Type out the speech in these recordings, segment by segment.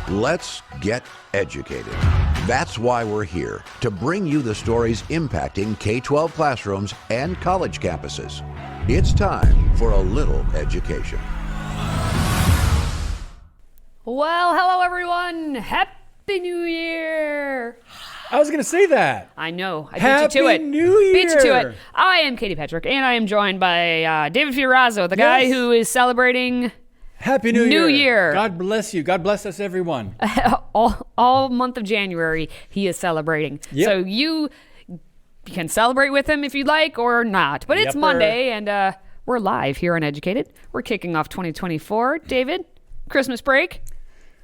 Let's get educated. That's why we're here, to bring you the stories impacting K-12 classrooms and college campuses. It's time for a little education. Well, hello everyone. Happy New Year. I was going to say that. I know. I Happy beat you to it. New Year. Beat you to it. I am Katie Petrick, and I am joined by David Fiorazo, the guy who is celebrating Happy New Year. God bless you. God bless us, everyone. all month of January, he is celebrating. Yep. So you can celebrate with him if you'd like or not. But it's Monday, and we're live here on Educated. We're kicking off 2024. David, Christmas break.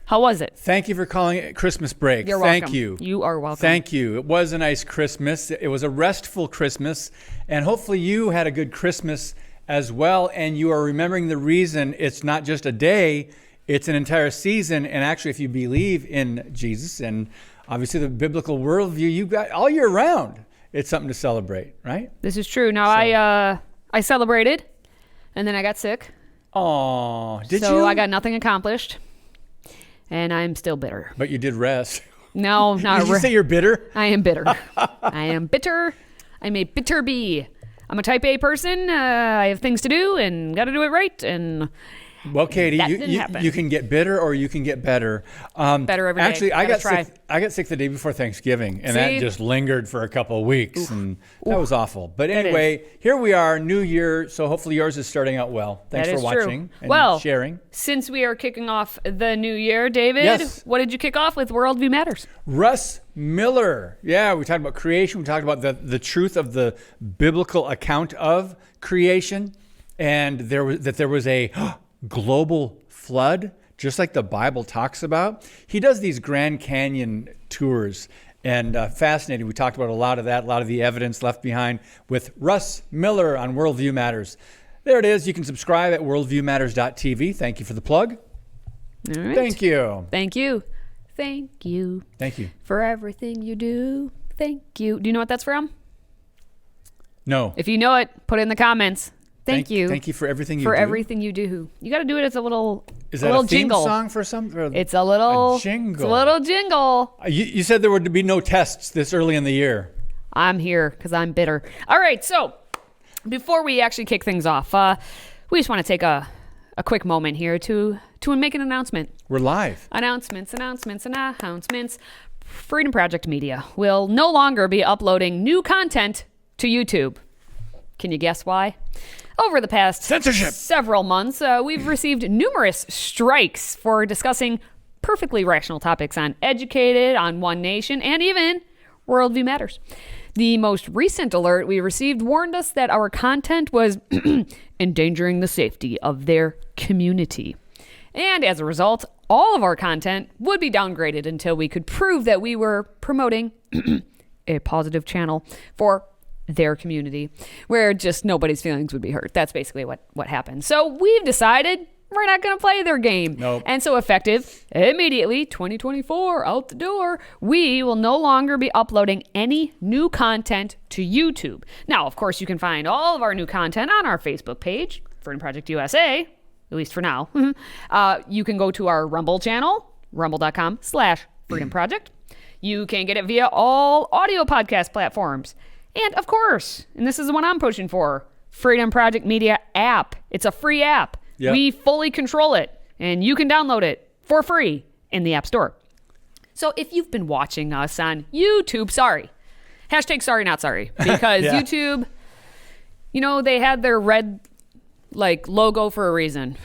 How was it? Thank you for calling it Christmas break. You're welcome. Thank you. You are welcome. Thank you. It was a nice Christmas. It was a restful Christmas. And hopefully you had a good Christmas as well. And you are remembering the reason it's not just a day, it's an entire season. And actually, if you believe in Jesus and obviously the biblical worldview, you got all year round. It's something to celebrate, right? This is true. Now, I celebrated, and then I got sick. Oh, did you? So I got nothing accomplished. And I'm still bitter. But you did rest. No, not Did you say you're bitter? I am bitter. I am bitter. I'm a bitter bee. I'm a type A person. I have things to do and got to do it right. And well, Katie, that didn't happen. you can get bitter or you can get better. Better every day. Actually, I got sick the day before Thanksgiving, and that just lingered for a couple of weeks, and that was awful. But anyway, here we are, New Year, so hopefully yours is starting out well. Thanks for watching and sharing. Since we are kicking off the new year, David, what did you kick off with? Worldview Matters. Russ Miller. Yeah, we talked about creation. We talked about the truth of the biblical account of creation, and there was a global flood, just like the Bible talks about. He does these Grand Canyon tours, and fascinating. We talked about a lot of that, a lot of the evidence left behind with Russ Miller on Worldview Matters. There it is. You can subscribe at worldviewmatters.tv. Thank you for the plug. All right. Thank you. Thank you. Thank you. Thank you. For everything you do. Thank you. Do you know what that's from? No. If you know it, put it in the comments. Thank you. Thank you for everything you do. For everything you do. You got to do it as a little Is that a theme jingle. song for something? It's a little jingle. It's a little jingle. You said there would be no tests this early in the year. I'm here because I'm bitter. All right, so before we actually kick things off, we just want to take a quick moment here to make an announcement. We're live. Announcements. Freedom Project Media will no longer be uploading new content to YouTube. Can you guess why? Over the past several months, we've received numerous strikes for discussing perfectly rational topics on Educated, on One Nation, and even Worldview Matters. The most recent alert we received warned us that our content was endangering the safety of their community. And as a result, all of our content would be downgraded until we could prove that we were promoting a positive channel for their community, where just nobody's feelings would be hurt. That's basically what happened. So we've decided we're not going to play their game. Nope. And so effective immediately, 2024, out the door, we will no longer be uploading any new content to YouTube. Now, of course, you can find all of our new content on our Facebook page, Freedom Project USA, at least for now. You can go to our Rumble channel, rumble.com/Freedom Project. You can get it via all audio podcast platforms. And of course, and this is the one I'm pushing for, Freedom Project Media app. It's a free app. Yep. We fully control it, and you can download it for free in the App Store. So if you've been watching us on YouTube, sorry. Hashtag sorry, not sorry. Because YouTube, they had their red logo for a reason.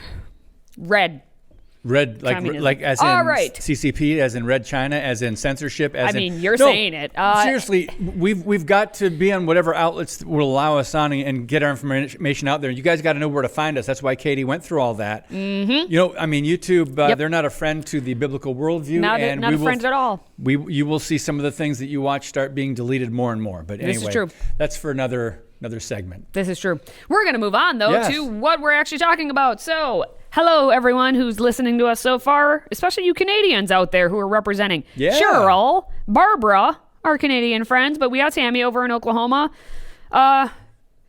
Red, like as in CCP, as in Red China, as in censorship. You're saying it. Seriously, we've got to be on whatever outlets will allow us on and get our information out there. You guys got to know where to find us. That's why Katie went through all that. Mm-hmm. YouTube, they're not a friend to the biblical worldview. Not a friend at all. You will see some of the things that you watch start being deleted more and more. But anyway, this is true. That's for another segment. This is true. We're going to move on, though, to what we're actually talking about. So, hello, everyone who's listening to us so far, especially you Canadians out there who are representing. Yeah. Cheryl, Barbara, our Canadian friends, but we got Tammy over in Oklahoma.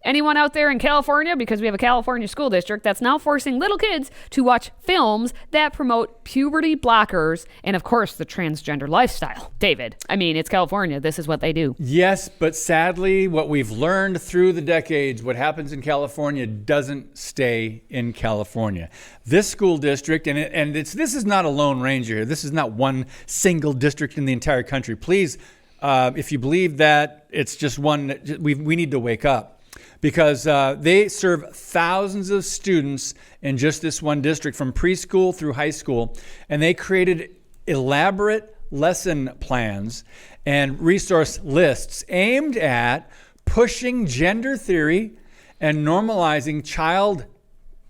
Anyone out there in California, because we have a California school district that's now forcing little kids to watch films that promote puberty blockers and, of course, the transgender lifestyle. David, I mean, it's California. This is what they do. Yes, but sadly, what we've learned through the decades, what happens in California doesn't stay in California. This school district, this is not a lone ranger here. This is not one single district in the entire country. Please, if you believe that it's just one, we need to wake up. Because they serve thousands of students in just this one district from preschool through high school. And they created elaborate lesson plans and resource lists aimed at pushing gender theory and normalizing child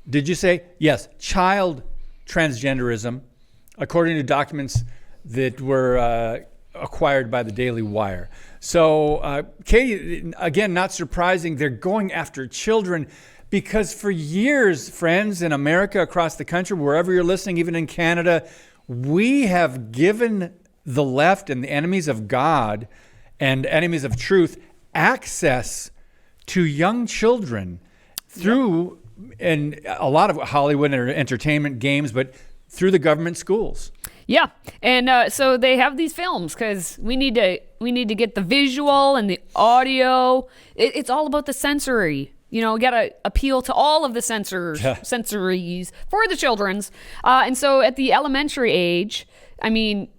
transgenderism, according to documents that were acquired by the Daily Wire. So, Katie, again, not surprising, they're going after children because for years, friends, in America, across the country, wherever you're listening, even in Canada, we have given the left and the enemies of God and enemies of truth access to young children through and a lot of Hollywood and entertainment games, but through the government schools. Yeah, and so they have these films because we need to get the visual and the audio. It's all about the sensory. You know, we got to appeal to all of the sensories for the children's. And so at the elementary age, I mean,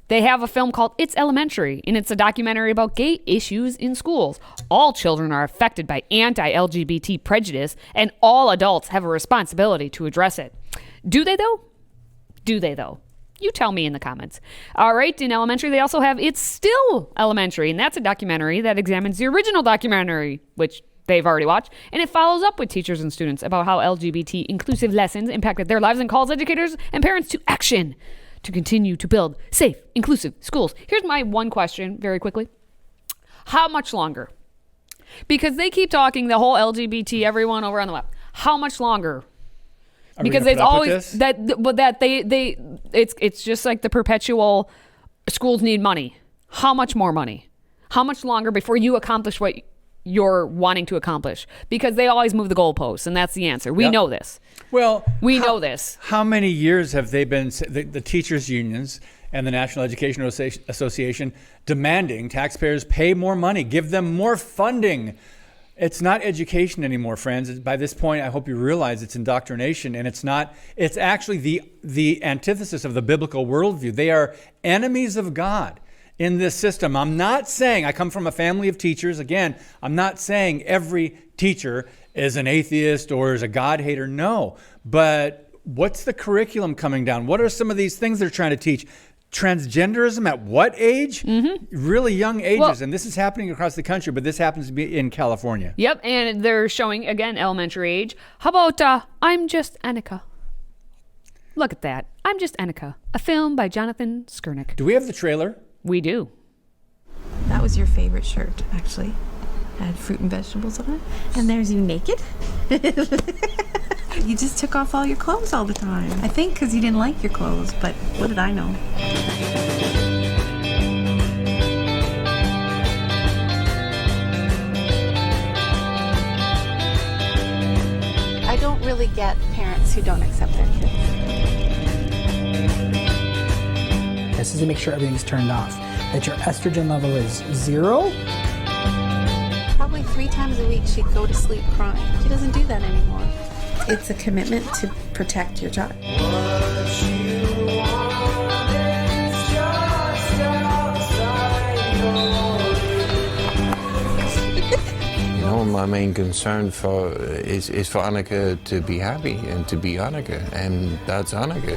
they have a film called It's Elementary, and it's a documentary about gay issues in schools. All children are affected by anti-LGBT prejudice, and all adults have a responsibility to address it. Do they, though? Do they, though? You tell me in the comments. All right, in elementary, they also have It's Still Elementary, and that's a documentary that examines the original documentary, which they've already watched, and it follows up with teachers and students about how LGBT inclusive lessons impacted their lives and calls educators and parents to action to continue to build safe, inclusive schools. Here's my one question very quickly. How much longer? Because they keep talking the whole LGBT, everyone over on the web. How much longer? Because it's always it's just like the perpetual schools need money. How much more money? How much longer before you accomplish what you're wanting to accomplish? Because they always move the goalposts, and that's the answer. We know this. Well, we know this. How many years have they been, the teachers' unions and the National Education Association, demanding taxpayers pay more money, give them more funding? It's not education anymore, friends. By this point, I hope you realize it's indoctrination, and it's actually the antithesis of the biblical worldview. They are enemies of God in this system. I'm not saying, I come from a family of teachers. Again, I'm not saying every teacher is an atheist or is a God hater. No. But what's the curriculum coming down? What are some of these things they're trying to teach? Transgenderism at what age? Mm-hmm. Really young ages. Well, and this is happening across the country, but this happens to be in California. Yep, and they're showing, again, elementary age. How about I'm Just Annika? Look at that. I'm Just Annika, a film by Jonathan Skurnick. Do we have the trailer? We do. That was your favorite shirt, actually. It had fruit and vegetables on it. And there's you naked. You just took off all your clothes all the time. I think because you didn't like your clothes, but what did I know? I don't really get parents who don't accept their kids. This is to make sure everything's turned off, that your estrogen level is 0. Probably 3 times a week she'd go to sleep crying. She doesn't do that anymore. It's a commitment to protect your child. You know, my main concern is for Anneke to be happy and to be Anneke, and that's Anneke.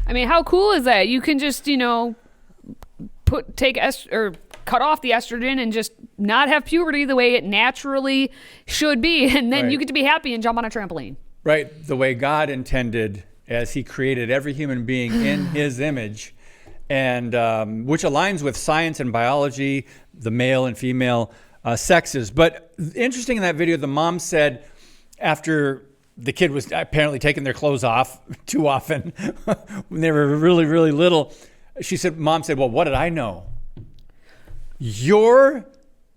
I mean, how cool is that? You can just, cut off the estrogen and just not have puberty the way it naturally should be, and then you get to be happy and jump on a trampoline. Right, the way God intended, as He created every human being in His image, and which aligns with science and biology, the male and female sexes. But interesting in that video, the mom said after the kid was apparently taking their clothes off too often when they were really, really little, Mom said, well, what did I know? You're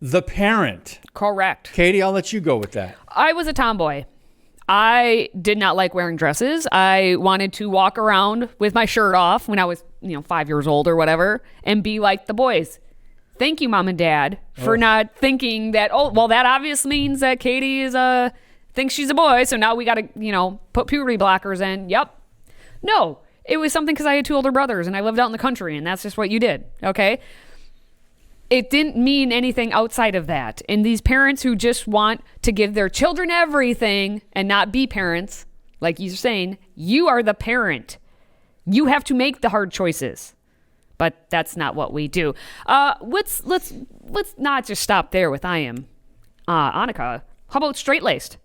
the parent. Correct. Katie, I'll let you go with that. I was a tomboy. I did not like wearing dresses. I wanted to walk around with my shirt off when I was, 5 years old or whatever, and be like the boys. Thank you, Mom and Dad, for not thinking that, that obviously means that Katie thinks she's a boy, so now we got to, put puberty blockers in. Yep. No, it was something because I had 2 older brothers and I lived out in the country, and that's just what you did, okay? It didn't mean anything outside of that. And these parents who just want to give their children everything and not be parents, like you're saying, you are the parent. You have to make the hard choices. But that's not what we do. Let's not just stop there with I am Annika. How about straight-laced?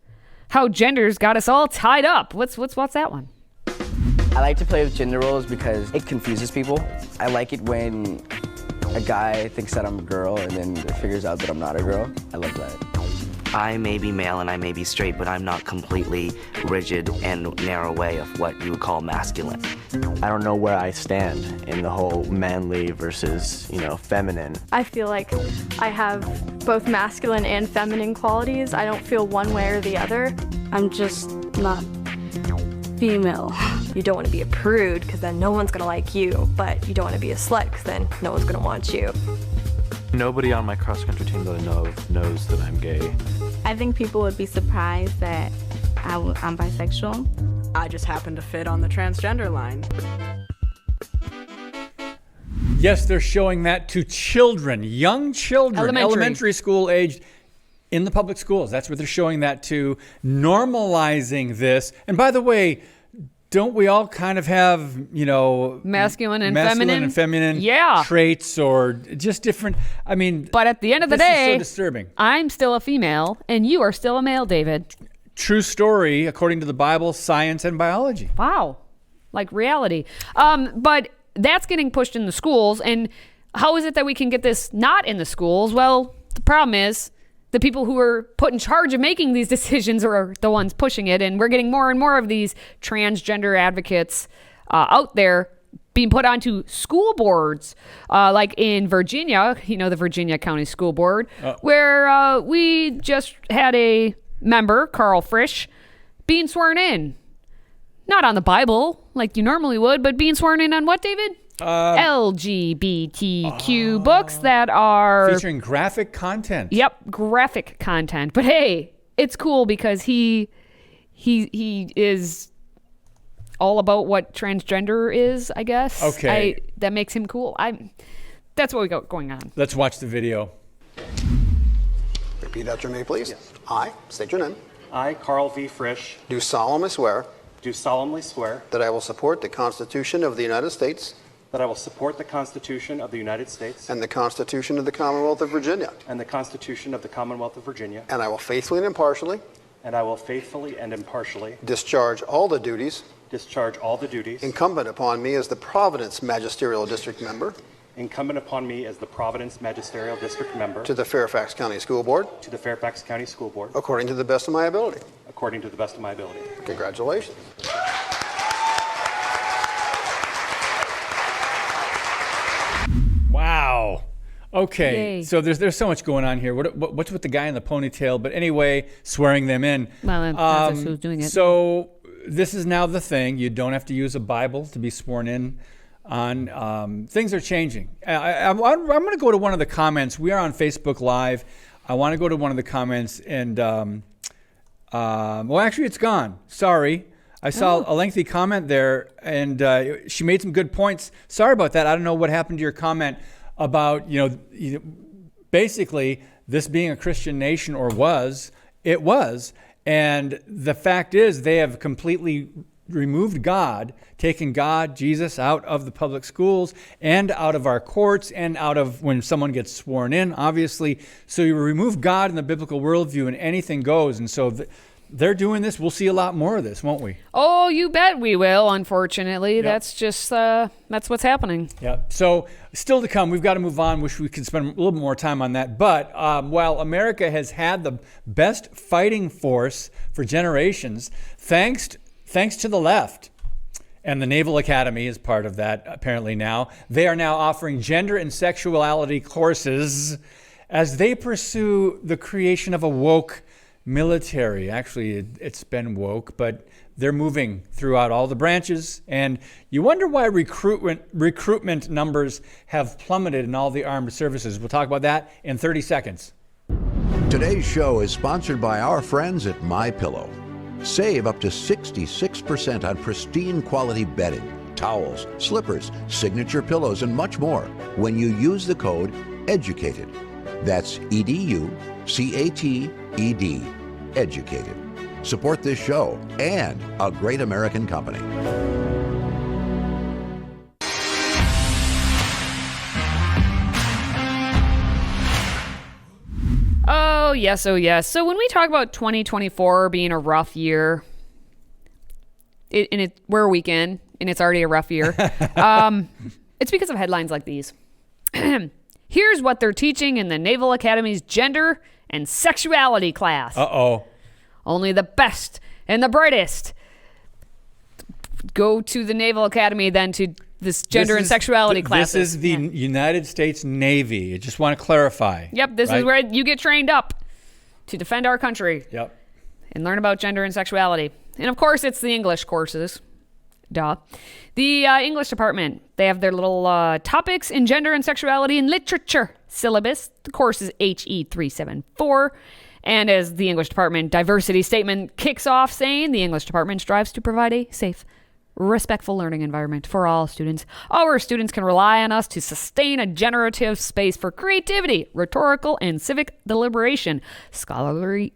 How gender's got us all tied up. What's that one? I like to play with gender roles because it confuses people. I like it when a guy thinks that I'm a girl and then figures out that I'm not a girl. I love that. I may be male and I may be straight, but I'm not completely rigid and narrow way of what you would call masculine. I don't know where I stand in the whole manly versus, feminine. I feel like I have both masculine and feminine qualities. I don't feel one way or the other. I'm just not female. You don't want to be a prude because then no one's going to like you, but you don't want to be a slut because then no one's going to want you. Nobody on my cross-country team that I know of knows that I'm gay. I think people would be surprised that I'm bisexual. I just happen to fit on the transgender line. Yes, they're showing that to children, young children, elementary school aged, in the public schools. That's what they're showing that to, normalizing this. And by the way, don't we all kind of have, masculine and feminine traits or just different? I mean, but at the end of the day, this is so disturbing. I'm still a female and you are still a male, David. True story, according to the Bible, science, and biology. Wow. Like reality. But that's getting pushed in the schools. And how is it that we can get this not in the schools? Well, the problem is the people who are put in charge of making these decisions are the ones pushing it. And we're getting more and more of these transgender advocates out there being put onto school boards, like in Virginia, the Virginia County School Board, where we just had a member, Carl Frisch, being sworn in. Not on the Bible, like you normally would, but being sworn in on what, David? LGBTQ books that are featuring graphic content. Yep, graphic content. But hey, it's cool because he is all about what transgender is, I guess. Okay. That makes him cool. That's what we got going on. Let's watch the video. Repeat after me, please. Yes. I state your name. I, Carl V. Frisch, do solemnly swear that I will support the Constitution of the United States that I will support the Constitution of the United States and the Constitution of the Commonwealth of Virginia and the Constitution of the Commonwealth of Virginia, and I will faithfully and impartially discharge all the duties incumbent upon me as the Providence Magisterial District Member to the Fairfax County School Board according to the best of my ability. Congratulations. Wow. Okay. Yay. So there's so much going on here. What's with the guy in the ponytail? But anyway, swearing them in. Well, that's who's doing it. So this is now the thing. You don't have to use a Bible to be sworn in on. Things are changing. I'm going to go to one of the comments. We are on Facebook Live. I want to go to one of the comments and, well, actually it's gone. Sorry. I saw a lengthy comment there, and she made some good points. Sorry about that. I don't know what happened to your comment about, basically this being a Christian nation, or it was. And the fact is they have completely removed God, taken God, Jesus, out of the public schools and out of our courts and out of when someone gets sworn in, obviously. So you remove God in the biblical worldview and anything goes. And so they're doing this. We'll see a lot more of this, won't we? Oh, you bet we will, unfortunately. Yep. That's just, that's what's happening. Yeah. So still to come. We've got to move on. Wish we could spend a little more time on that. But while America has had the best fighting force for generations, thanks to the left, and the Naval Academy is part of that apparently now. They are now offering gender and sexuality courses as they pursue the creation of a woke military. Actually, it's been woke, but they're moving throughout all the branches. And you wonder why recruitment numbers have plummeted in all the armed services. We'll talk about that in 30 seconds. Today's show is sponsored by our friends at MyPillow. Save up to 66% on pristine quality bedding, towels, slippers, signature pillows, and much more when you use the code EDUCATED. That's EDUCATED. Educated. Support this show and a great American company. Oh, yes, oh, yes. So when we talk about 2024 being a rough year, we're a weekend, and it's already a rough year, it's because of headlines like these. Here's what they're teaching in the Naval Academy's gender and sexuality class. Uh-oh. Only the best and the brightest go to the Naval Academy than to this gender and sexuality class. This is the United States Navy. I just want to clarify. Yep, this is where you get trained up to defend our country. Yep. And learn about gender and sexuality. And of course, it's the English courses. Duh. The English department, they have their little topics in gender and sexuality and literature syllabus. The course is HE 374. And as the English department diversity statement kicks off, saying the English department strives to provide a safe, respectful learning environment for all students. Our students can rely on us to sustain a generative space for creativity, rhetorical, and civic deliberation, scholarly,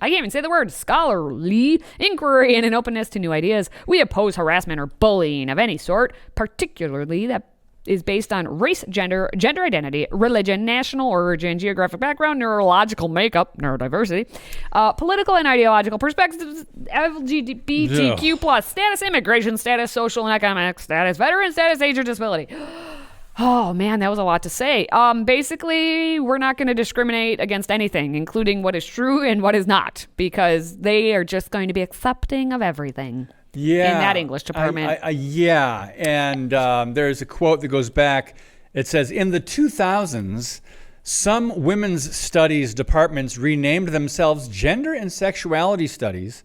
I can't even say the word, scholarly inquiry, and an openness to new ideas. We oppose harassment or bullying of any sort, particularly that is based on race, gender identity, religion, national origin, geographic background, neurological makeup, neurodiversity, political and ideological perspectives, LGBTQ plus status, immigration status, social and economic status, veteran status, age or disability. Oh man, that was a lot to say. Basically, we're not going to discriminate against anything, including what is true and what is not, because they are just going to be accepting of everything. Yeah, in that English department. Yeah, and there's a quote that goes back. It says, in the 2000s, some women's studies departments renamed themselves gender and sexuality studies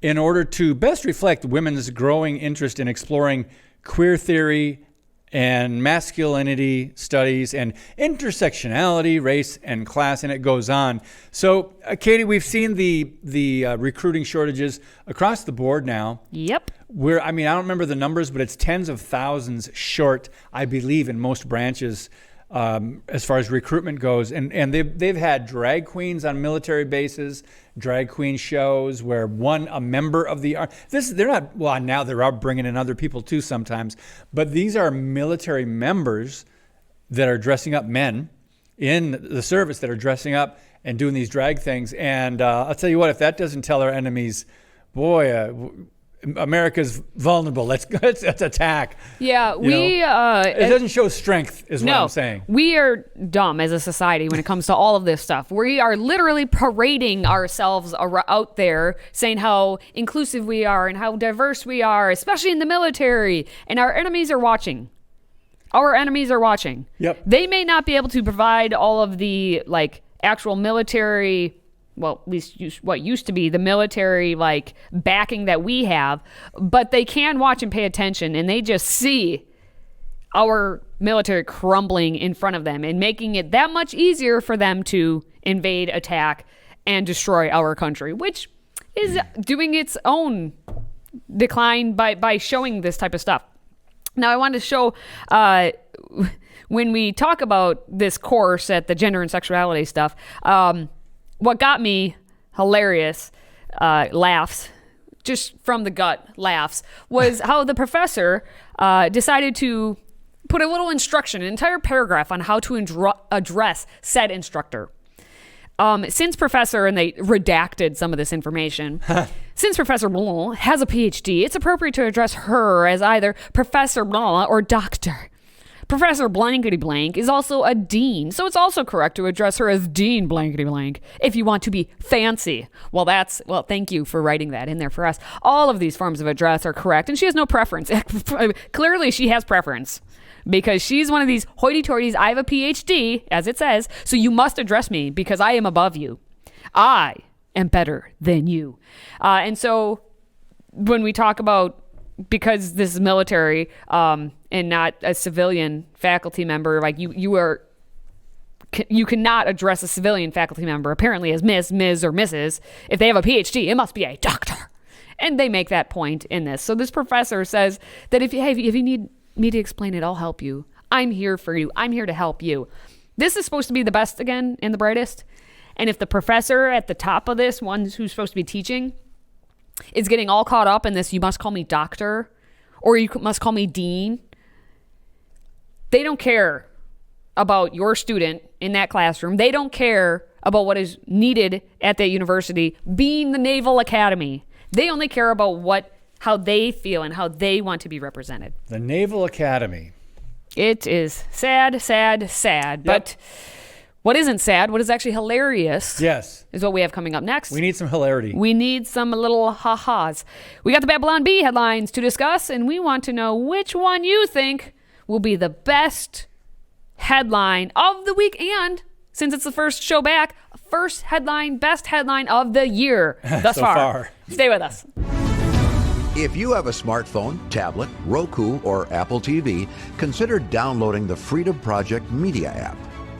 in order to best reflect women's growing interest in exploring queer theory and masculinity studies and intersectionality, race and class, and it goes on. So, Katie, we've seen the recruiting shortages across the board now. Yep. I don't remember the numbers, but it's tens of thousands short, I believe, in most branches as far as recruitment goes. And they've had drag queens on military bases, drag queen shows where a member of the army, now they're out bringing in other people too sometimes, but these are military members that are dressing up, men in the service that are dressing up and doing these drag things. And I'll tell you what, if that doesn't tell our enemies, boy, America's vulnerable. Let's attack. Yeah, it doesn't show strength, is what I'm saying. We are dumb as a society when it comes to all of this stuff. We are literally parading ourselves out there, saying how inclusive we are and how diverse we are, especially in the military. And our enemies are watching. Yep. They may not be able to provide all of the actual military. Well, at least what used to be the military backing that we have, but they can watch and pay attention, and they just see our military crumbling in front of them and making it that much easier for them to invade, attack, and destroy our country, which is doing its own decline by showing this type of stuff. Now, I wanted to show when we talk about this course at the gender and sexuality stuff, what got me hilarious laughs, just from the gut laughs, was how the professor decided to put a little instruction, an entire paragraph on how to address said instructor. Since Professor, and they redacted some of this information, since Professor Blanc has a PhD, it's appropriate to address her as either Professor Blanc or Doctor. Professor Blankety Blank is also a dean, so it's also correct to address her as Dean Blankety Blank if you want to be fancy. Well, thank you for writing that in there for us. All of these forms of address are correct, and she has no preference. Clearly, she has preference because she's one of these hoity-toities. I have a PhD, as it says, so you must address me because I am above you. I am better than you. And so when we talk about, because this is military and not a civilian faculty member, like you cannot address a civilian faculty member apparently as Miss, Ms., or Mrs. If they have a PhD, it must be a doctor. And they make that point in this. So this professor says that if you need me to explain it, I'll help you. I'm here for you. I'm here to help you. This is supposed to be the best again and the brightest. And if the professor at the top of this, one who's supposed to be teaching, is getting all caught up in this, you must call me doctor, or you must call me dean. They don't care about your student in that classroom. They don't care about what is needed at that university, being the Naval Academy. They only care about how they feel and how they want to be represented. The Naval Academy. It is sad, sad, sad. Yep. But what isn't sad, what is actually hilarious, yes, is what we have coming up next. We need some hilarity. We need some little ha-has. We got the Babylon Bee headlines to discuss, and we want to know which one you think will be the best headline of the week, and since it's the first show back, first headline, best headline of the year thus So far. far. Stay with us. If you have a smartphone, tablet, Roku, or Apple TV, consider downloading the Freedom Project Media app.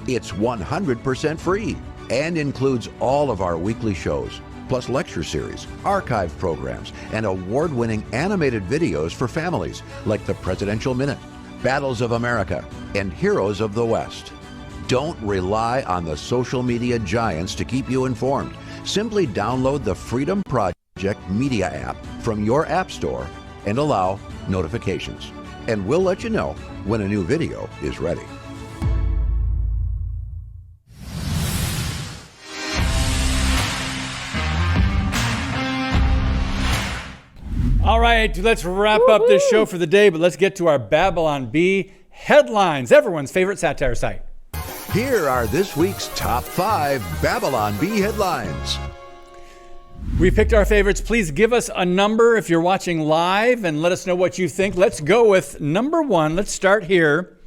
It's 100% free and includes all of our weekly shows, plus lecture series, archive programs, and award-winning animated videos for families like the Presidential Minute, Battles of America, and Heroes of the West. Don't rely on the social media giants to keep you informed. Simply download the Freedom Project Media app from your app store and allow notifications. And we'll let you know when a new video is ready. All right, let's wrap up this show for the day, but let's get to our Babylon Bee headlines, everyone's favorite satire site. Here are this week's top 5 Babylon Bee headlines. We picked our favorites. Please give us a number if you're watching live and let us know what you think. Let's go with number 1. Let's start here.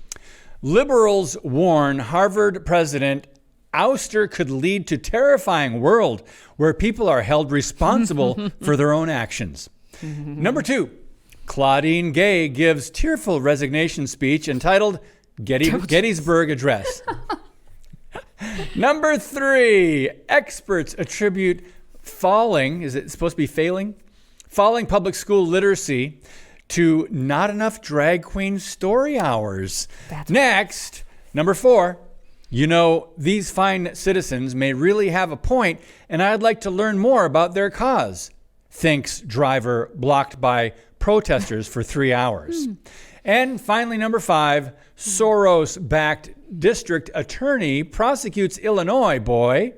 Liberals warn Harvard president ouster could lead to terrifying world where people are held responsible for their own actions. Number 2, Claudine Gay gives tearful resignation speech entitled Gettysburg Address. Number 3, experts attribute falling public school literacy to not enough drag queen story hours. Next, number 4, these fine citizens may really have a point, and I'd like to learn more about their cause. Thinks driver blocked by protesters for 3 hours. And finally, number 5, Soros-backed district attorney prosecutes Illinois boy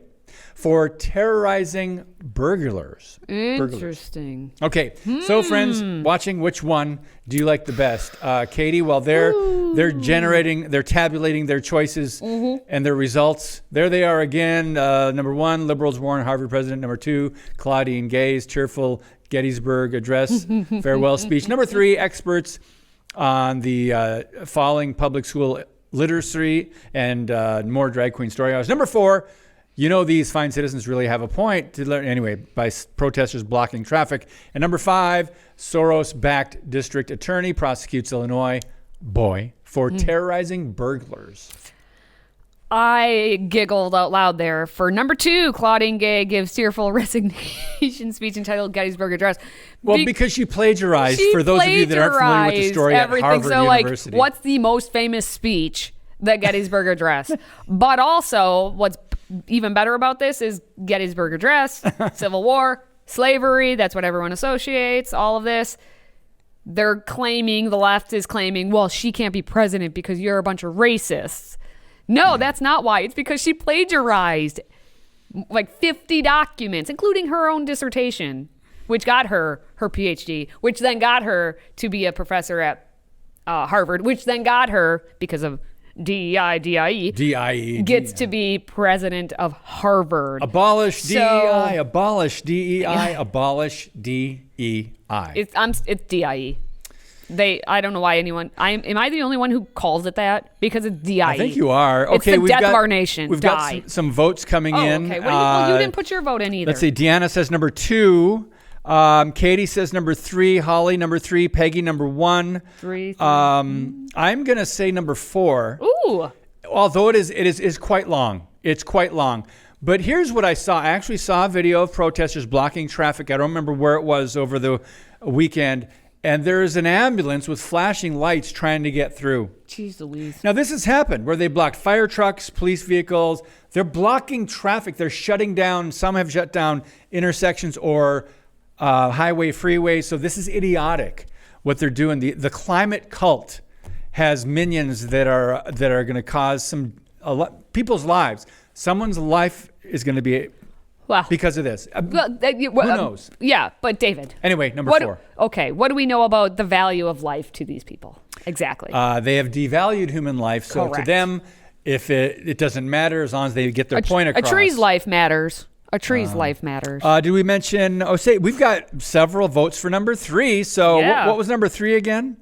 for terrorizing burglars. Interesting. Okay, so friends watching, which one do you like the best? Katie, while they're tabulating their choices and their results. There they are again. Number 1, liberals warn Harvard president. Number 2, Claudine Gay's tearful Gettysburg Address farewell speech. Number 3, experts on the falling public school literacy and more drag queen story hours. Number 4, these fine citizens really have a point to learn anyway by protesters blocking traffic. And number 5, Soros-backed district attorney prosecutes Illinois boy for terrorizing burglars. I giggled out loud there. For number 2, Claudine Gay gives tearful resignation speech entitled Gettysburg Address. Well, because she plagiarized, for those of you that aren't familiar with the story, everything. At Harvard University. What's the most famous speech? The Gettysburg Address. But also, what's even better about this is Gettysburg Address, Civil War, slavery. That's what everyone associates, all of this. They're claiming, the left is claiming, well, she can't be president because you're a bunch of racists. No, that's not why. It's because she plagiarized like 50 documents, including her own dissertation, which got her PhD, which then got her to be a professor at Harvard, which then got her, because of DEI, gets to be president of Harvard. Abolish So- DEI, abolish DEI, abolish DEI. It's DIE. I don't know why anyone. Am I the only one who calls it that? Because it's DIE. I think you are. It's Okay, the death of our nation. We've Die. got some votes coming in. Okay. Well, you didn't put your vote in either. Let's see. Deanna says number 2. Katie says number 3. Holly number 3. Peggy number 1. 3. I'm gonna say number 4. Ooh. Although it is quite long. It's quite long. But here's what I saw. I actually saw a video of protesters blocking traffic. I don't remember where it was over the weekend. And there is an ambulance with flashing lights trying to get through. Jeez Louise. Now, this has happened where they blocked fire trucks, police vehicles. They're blocking traffic. They're shutting down. Some have shut down intersections or highway freeways. So this is idiotic what they're doing. The climate cult has minions that are going to cause people's lives. Someone's life is going to be because of this. Who knows? Yeah, but David. Anyway, number 4. Okay, what do we know about the value of life to these people? Exactly. They have devalued human life. So Correct. to them, if it doesn't matter as long as they get their point across. A tree's life matters. A tree's life matters. Did we mention? We've got several votes for number 3. So what was number 3 again?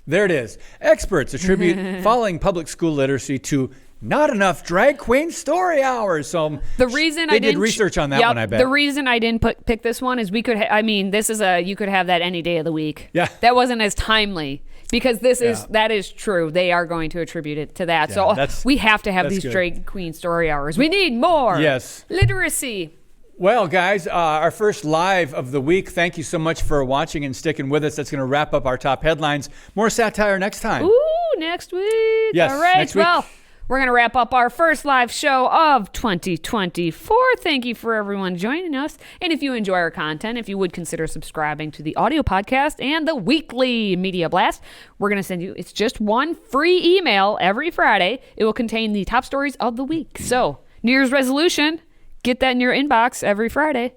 There it is. Experts attribute falling public school literacy to not enough drag queen story hours. So the reason they did research on that one, I bet. The reason I didn't pick this one is we could. You could have that any day of the week. Yeah, that wasn't as timely because that is true. They are going to attribute it to that. Yeah, so we have to have these good. drag queen story hours. We need more. Yes, literacy. Well, guys, our first live of the week. Thank you so much for watching and sticking with us. That's going to wrap up our top headlines. More satire next time. Ooh, next week. Yes, all right. next week. Well, we're going to wrap up our first live show of 2024. Thank you for everyone joining us. And if you enjoy our content, if you would consider subscribing to the audio podcast and the weekly media blast, we're going to send you, it's just one free email every Friday. It will contain the top stories of the week. So, New Year's resolution, get that in your inbox every Friday.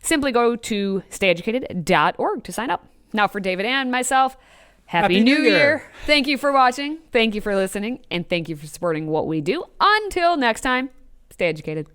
Simply go to stayeducated.org to sign up. Now for David and myself, Happy New Year. Thank you for watching. Thank you for listening. And thank you for supporting what we do. Until next time, stay educated.